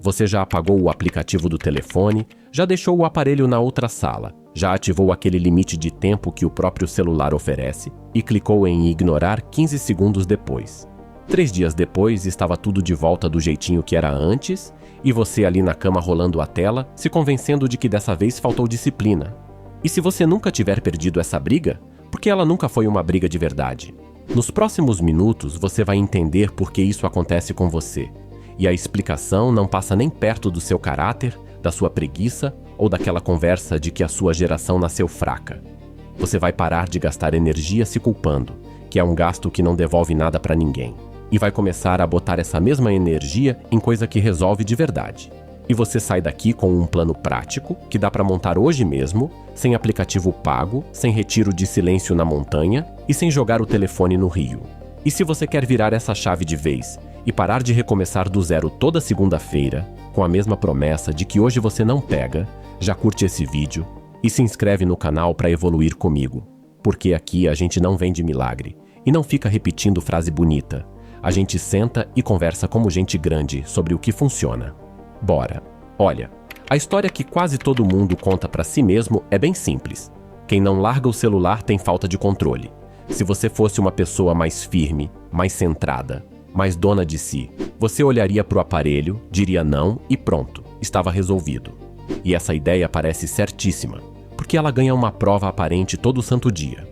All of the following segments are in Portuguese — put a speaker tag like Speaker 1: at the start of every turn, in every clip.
Speaker 1: Você já apagou o aplicativo do telefone, já deixou o aparelho na outra sala, já ativou aquele limite de tempo que o próprio celular oferece e clicou em ignorar 15 segundos depois. 3 dias depois, estava tudo de volta do jeitinho que era antes e você ali na cama rolando a tela, se convencendo de que dessa vez faltou disciplina. E se você nunca tiver perdido essa briga, porque ela nunca foi uma briga de verdade. Nos próximos minutos, você vai entender por que isso acontece com você. E a explicação não passa nem perto do seu caráter, da sua preguiça ou daquela conversa de que a sua geração nasceu fraca. Você vai parar de gastar energia se culpando, que é um gasto que não devolve nada para ninguém. E vai começar a botar essa mesma energia em coisa que resolve de verdade. E você sai daqui com um plano prático que dá para montar hoje mesmo, sem aplicativo pago, sem retiro de silêncio na montanha e sem jogar o telefone no rio. E se você quer virar essa chave de vez e parar de recomeçar do zero toda segunda-feira, com a mesma promessa de que hoje você não pega, já curte esse vídeo e se inscreve no canal para evoluir comigo. Porque aqui a gente não vende milagre e não fica repetindo frase bonita. A gente senta e conversa como gente grande sobre o que funciona. Bora! Olha, a história que quase todo mundo conta para si mesmo é bem simples. Quem não larga o celular tem falta de controle. Se você fosse uma pessoa mais firme, mais centrada, mais dona de si, você olharia para o aparelho, diria não e pronto, estava resolvido. E essa ideia parece certíssima, porque ela ganha uma prova aparente todo santo dia.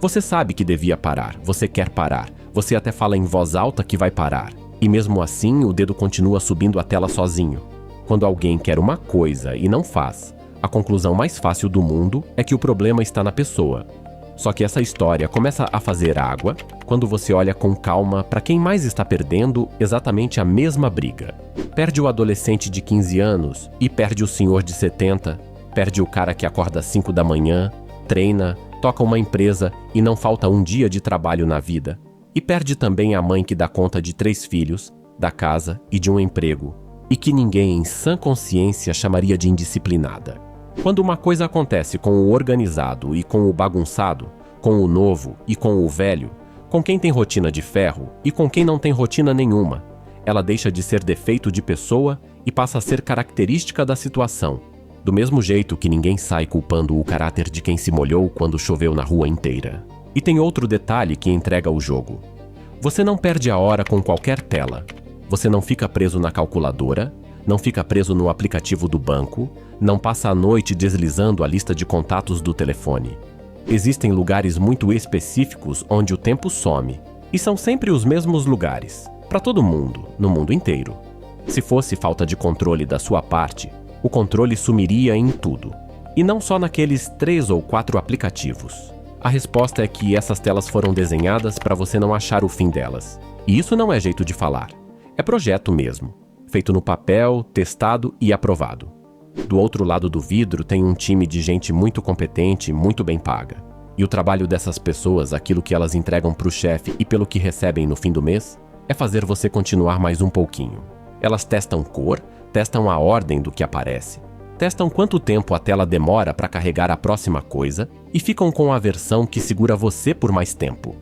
Speaker 1: Você sabe que devia parar, você quer parar, você até fala em voz alta que vai parar. E mesmo assim, o dedo continua subindo a tela sozinho. Quando alguém quer uma coisa e não faz, a conclusão mais fácil do mundo é que o problema está na pessoa. Só que essa história começa a fazer água quando você olha com calma para quem mais está perdendo exatamente a mesma briga. Perde o adolescente de 15 anos e perde o senhor de 70, perde o cara que acorda às 5 da manhã, treina, toca uma empresa e não falta um dia de trabalho na vida. E perde também a mãe que dá conta de 3 filhos, da casa e de um emprego, e que ninguém em sã consciência chamaria de indisciplinada. Quando uma coisa acontece com o organizado e com o bagunçado, com o novo e com o velho, com quem tem rotina de ferro e com quem não tem rotina nenhuma, ela deixa de ser defeito de pessoa e passa a ser característica da situação. Do mesmo jeito que ninguém sai culpando o caráter de quem se molhou quando choveu na rua inteira. E tem outro detalhe que entrega o jogo. Você não perde a hora com qualquer tela. Você não fica preso na calculadora, não fica preso no aplicativo do banco, não passa a noite deslizando a lista de contatos do telefone. Existem lugares muito específicos onde o tempo some. E são sempre os mesmos lugares, para todo mundo, no mundo inteiro. Se fosse falta de controle da sua parte, o controle sumiria em tudo. E não só naqueles 3 ou 4 aplicativos. A resposta é que essas telas foram desenhadas para você não achar o fim delas. E isso não é jeito de falar. É projeto mesmo. Feito no papel, testado e aprovado. Do outro lado do vidro tem um time de gente muito competente, muito bem paga. E o trabalho dessas pessoas, aquilo que elas entregam para o chefe e pelo que recebem no fim do mês, é fazer você continuar mais um pouquinho. Elas testam cor, testam a ordem do que aparece, testam quanto tempo a tela demora para carregar a próxima coisa e ficam com a versão que segura você por mais tempo.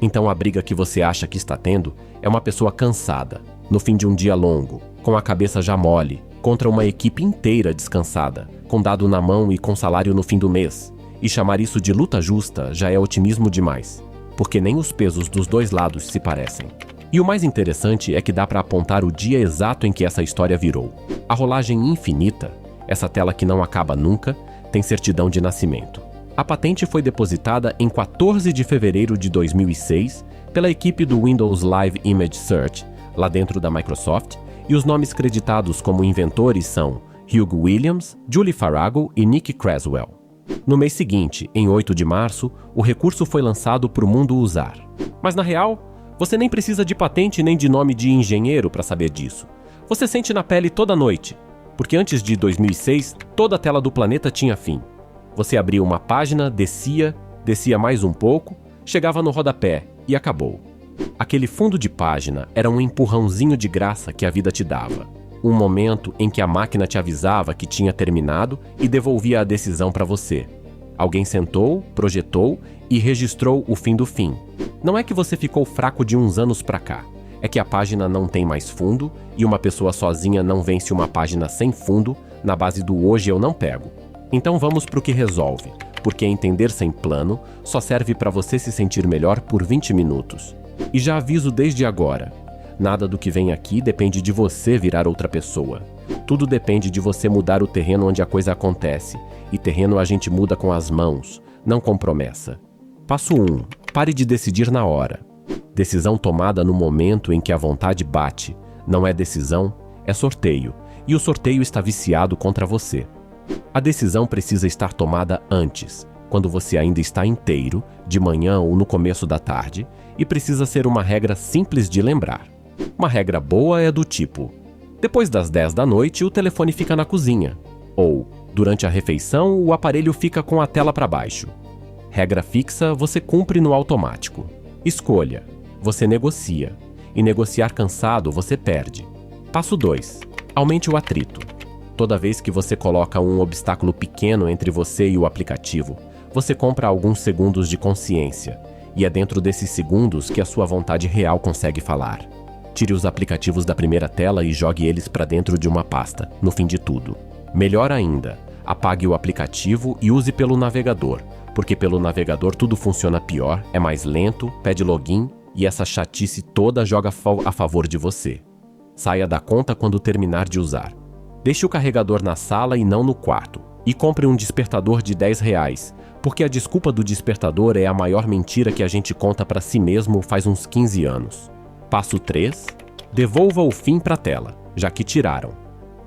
Speaker 1: Então a briga que você acha que está tendo é uma pessoa cansada, no fim de um dia longo, com a cabeça já mole, contra uma equipe inteira descansada, com dado na mão e com salário no fim do mês. E chamar isso de luta justa já é otimismo demais, porque nem os pesos dos dois lados se parecem. E o mais interessante é que dá para apontar o dia exato em que essa história virou. A rolagem infinita, essa tela que não acaba nunca, tem certidão de nascimento. A patente foi depositada em 14 de fevereiro de 2006 pela equipe do Windows Live Image Search, lá dentro da Microsoft, e os nomes creditados como inventores são Hugh Williams, Julie Farago e Nick Creswell. No mês seguinte, em 8 de março, o recurso foi lançado para o mundo usar. Mas na real, você nem precisa de patente nem de nome de engenheiro para saber disso. Você sente na pele toda noite, porque antes de 2006, toda a tela do planeta tinha fim. Você abria uma página, descia mais um pouco, chegava no rodapé e acabou. Aquele fundo de página era um empurrãozinho de graça que a vida te dava. Um momento em que a máquina te avisava que tinha terminado e devolvia a decisão para você. Alguém sentou, projetou e registrou o fim do fim. Não é que você ficou fraco de uns anos para cá. é que a página não tem mais fundo e uma pessoa sozinha não vence uma página sem fundo na base do hoje eu não pego. Então vamos para o que resolve, porque entender sem plano só serve para você se sentir melhor por 20 minutos. E já aviso desde agora, nada do que vem aqui depende de você virar outra pessoa. Tudo depende de você mudar o terreno onde a coisa acontece, e terreno a gente muda com as mãos, não com promessa. Passo 1. Pare de decidir na hora. Decisão tomada no momento em que a vontade bate. Não é decisão, é sorteio, e o sorteio está viciado contra você. A decisão precisa estar tomada antes, quando você ainda está inteiro, de manhã ou no começo da tarde, e precisa ser uma regra simples de lembrar. Uma regra boa é do tipo: depois das 10 da noite o telefone fica na cozinha, ou durante a refeição o aparelho fica com a tela para baixo. Regra fixa você cumpre no automático. Escolha, você negocia, e negociar cansado você perde. Passo 2. Aumente o atrito. Toda vez que você coloca um obstáculo pequeno entre você e o aplicativo, você compra alguns segundos de consciência, e é dentro desses segundos que a sua vontade real consegue falar. Tire os aplicativos da primeira tela e jogue eles para dentro de uma pasta, no fim de tudo. Melhor ainda, apague o aplicativo e use pelo navegador, porque pelo navegador tudo funciona pior, é mais lento, pede login e essa chatice toda joga a favor de você. Saia da conta quando terminar de usar. Deixe o carregador na sala e não no quarto. E compre um despertador de R$10, porque a desculpa do despertador é a maior mentira que a gente conta para si mesmo faz uns 15 anos. Passo 3. Devolva o fim para a tela, já que tiraram.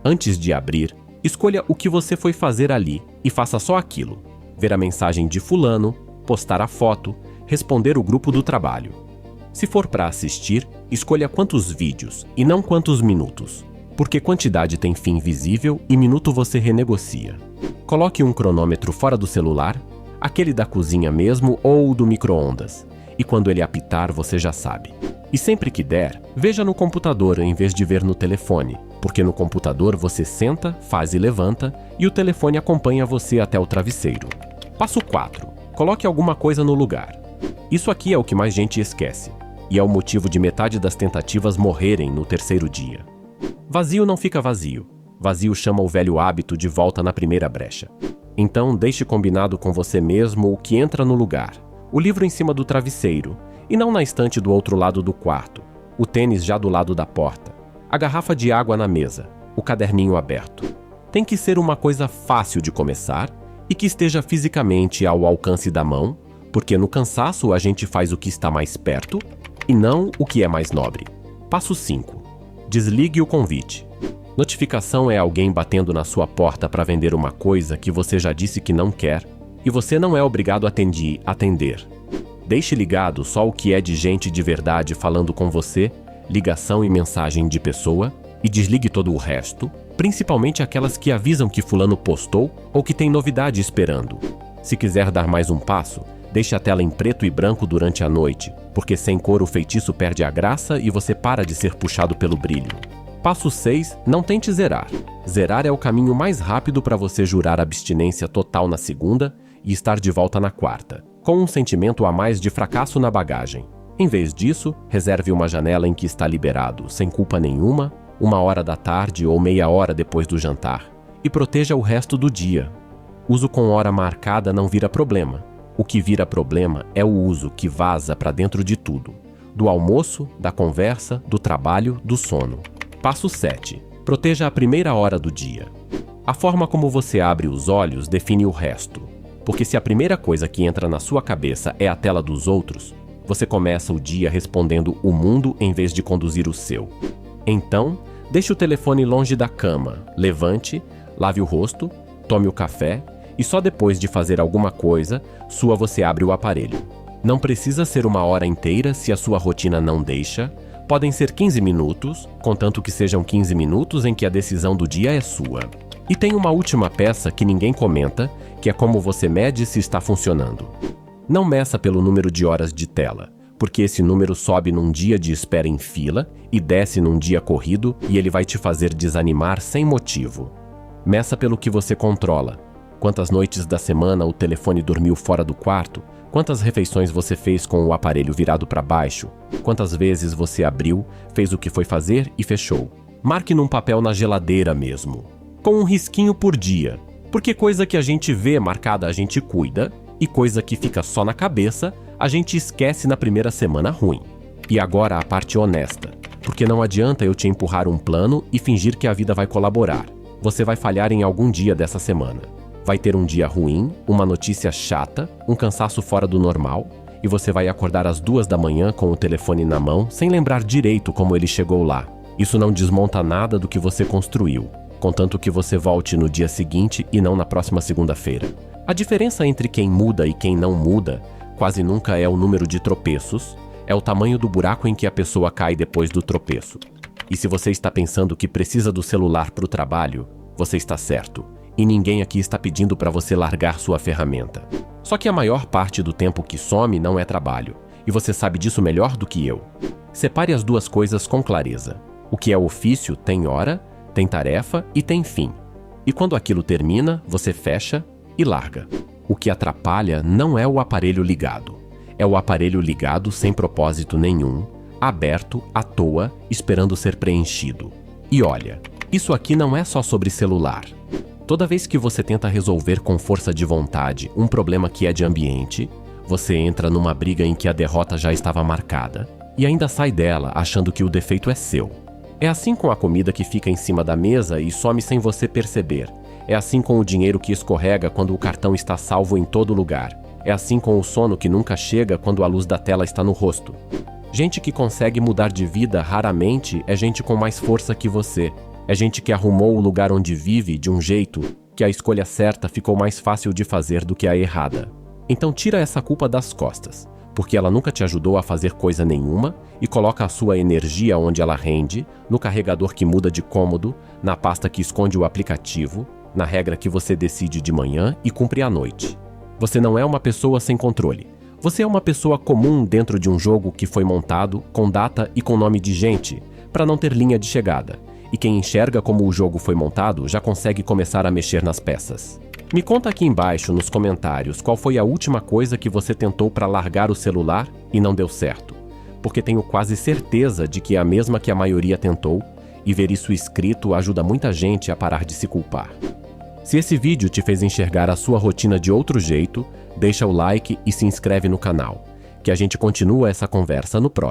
Speaker 1: Antes de abrir, escolha o que você foi fazer ali e faça só aquilo. Ver a mensagem de fulano, postar a foto, responder o grupo do trabalho. Se for para assistir, escolha quantos vídeos e não quantos minutos, porque quantidade tem fim visível e minuto você renegocia. Coloque um cronômetro fora do celular, aquele da cozinha mesmo ou do micro-ondas, e quando ele apitar você já sabe. E sempre que der, veja no computador em vez de ver no telefone, porque no computador você senta, faz e levanta, e o telefone acompanha você até o travesseiro. Passo 4. Coloque alguma coisa no lugar. Isso aqui é o que mais gente esquece, e é o motivo de metade das tentativas morrerem no terceiro dia. Vazio não fica vazio. Vazio chama o velho hábito de volta na primeira brecha. Então deixe combinado com você mesmo o que entra no lugar. O livro em cima do travesseiro, e não na estante do outro lado do quarto. O tênis já do lado da porta. A garrafa de água na mesa. O caderninho aberto. Tem que ser uma coisa fácil de começar e que esteja fisicamente ao alcance da mão, porque no cansaço a gente faz o que está mais perto e não o que é mais nobre. Passo 5. Desligue o convite. Notificação é alguém batendo na sua porta para vender uma coisa que você já disse que não quer e você não é obrigado a atender. Deixe ligado só o que é de gente de verdade falando com você, ligação e mensagem de pessoa, e desligue todo o resto, principalmente aquelas que avisam que fulano postou ou que tem novidade esperando. Se quiser dar mais um passo, deixe a tela em preto e branco durante a noite, porque sem cor o feitiço perde a graça e você para de ser puxado pelo brilho. Passo 6. Não tente zerar. Zerar é o caminho mais rápido para você jurar abstinência total na segunda e estar de volta na quarta, com um sentimento a mais de fracasso na bagagem. Em vez disso, reserve uma janela em que está liberado, sem culpa nenhuma, 1h da tarde ou meia hora depois do jantar, e proteja o resto do dia. Uso com hora marcada não vira problema. O que vira problema é o uso que vaza para dentro de tudo. Do almoço, da conversa, do trabalho, do sono. Passo 7. Proteja a primeira hora do dia. A forma como você abre os olhos define o resto. Porque se a primeira coisa que entra na sua cabeça é a tela dos outros, você começa o dia respondendo o mundo em vez de conduzir o seu. Então, deixe o telefone longe da cama, levante, lave o rosto, tome o café e só depois de fazer alguma coisa, você abre o aparelho. Não precisa ser 1h inteira se a sua rotina não deixa, podem ser 15 minutos, contanto que sejam 15 minutos em que a decisão do dia é sua. E tem uma última peça que ninguém comenta, que é como você mede se está funcionando. Não meça pelo número de horas de tela, porque esse número sobe num dia de espera em fila e desce num dia corrido e ele vai te fazer desanimar sem motivo. Meça pelo que você controla. Quantas noites da semana o telefone dormiu fora do quarto? Quantas refeições você fez com o aparelho virado para baixo? Quantas vezes você abriu, fez o que foi fazer e fechou? Marque num papel na geladeira mesmo, com um risquinho por dia, porque coisa que a gente vê marcada a gente cuida e coisa que fica só na cabeça a gente esquece na primeira semana ruim. E agora a parte honesta, porque não adianta eu te empurrar um plano e fingir que a vida vai colaborar. Você vai falhar em algum dia dessa semana. Vai ter um dia ruim, uma notícia chata, um cansaço fora do normal, e você vai acordar às 2 da manhã com o telefone na mão, sem lembrar direito como ele chegou lá. Isso não desmonta nada do que você construiu, contanto que você volte no dia seguinte e não na próxima segunda-feira. A diferença entre quem muda e quem não muda quase nunca é o número de tropeços, é o tamanho do buraco em que a pessoa cai depois do tropeço. E se você está pensando que precisa do celular para o trabalho, você está certo. E ninguém aqui está pedindo para você largar sua ferramenta. Só que a maior parte do tempo que some não é trabalho, e você sabe disso melhor do que eu. Separe as duas coisas com clareza. O que é ofício tem hora, tem tarefa e tem fim. E quando aquilo termina, você fecha e larga. O que atrapalha não é o aparelho ligado. É o aparelho ligado sem propósito nenhum, aberto, à toa, esperando ser preenchido. E olha, isso aqui não é só sobre celular. Toda vez que você tenta resolver com força de vontade um problema que é de ambiente, você entra numa briga em que a derrota já estava marcada e ainda sai dela achando que o defeito é seu. É assim com a comida que fica em cima da mesa e some sem você perceber. É assim com o dinheiro que escorrega quando o cartão está salvo em todo lugar. É assim com o sono que nunca chega quando a luz da tela está no rosto. Gente que consegue mudar de vida raramente é gente com mais força que você. É gente que arrumou o lugar onde vive de um jeito que a escolha certa ficou mais fácil de fazer do que a errada. Então tira essa culpa das costas, porque ela nunca te ajudou a fazer coisa nenhuma e coloca a sua energia onde ela rende, no carregador que muda de cômodo, na pasta que esconde o aplicativo, na regra que você decide de manhã e cumpre à noite. Você não é uma pessoa sem controle. Você é uma pessoa comum dentro de um jogo que foi montado com data e com nome de gente, para não ter linha de chegada. E quem enxerga como o jogo foi montado já consegue começar a mexer nas peças. Me conta aqui embaixo nos comentários qual foi a última coisa que você tentou para largar o celular e não deu certo, porque tenho quase certeza de que é a mesma que a maioria tentou, e ver isso escrito ajuda muita gente a parar de se culpar. Se esse vídeo te fez enxergar a sua rotina de outro jeito, deixa o like e se inscreve no canal, que a gente continua essa conversa no próximo.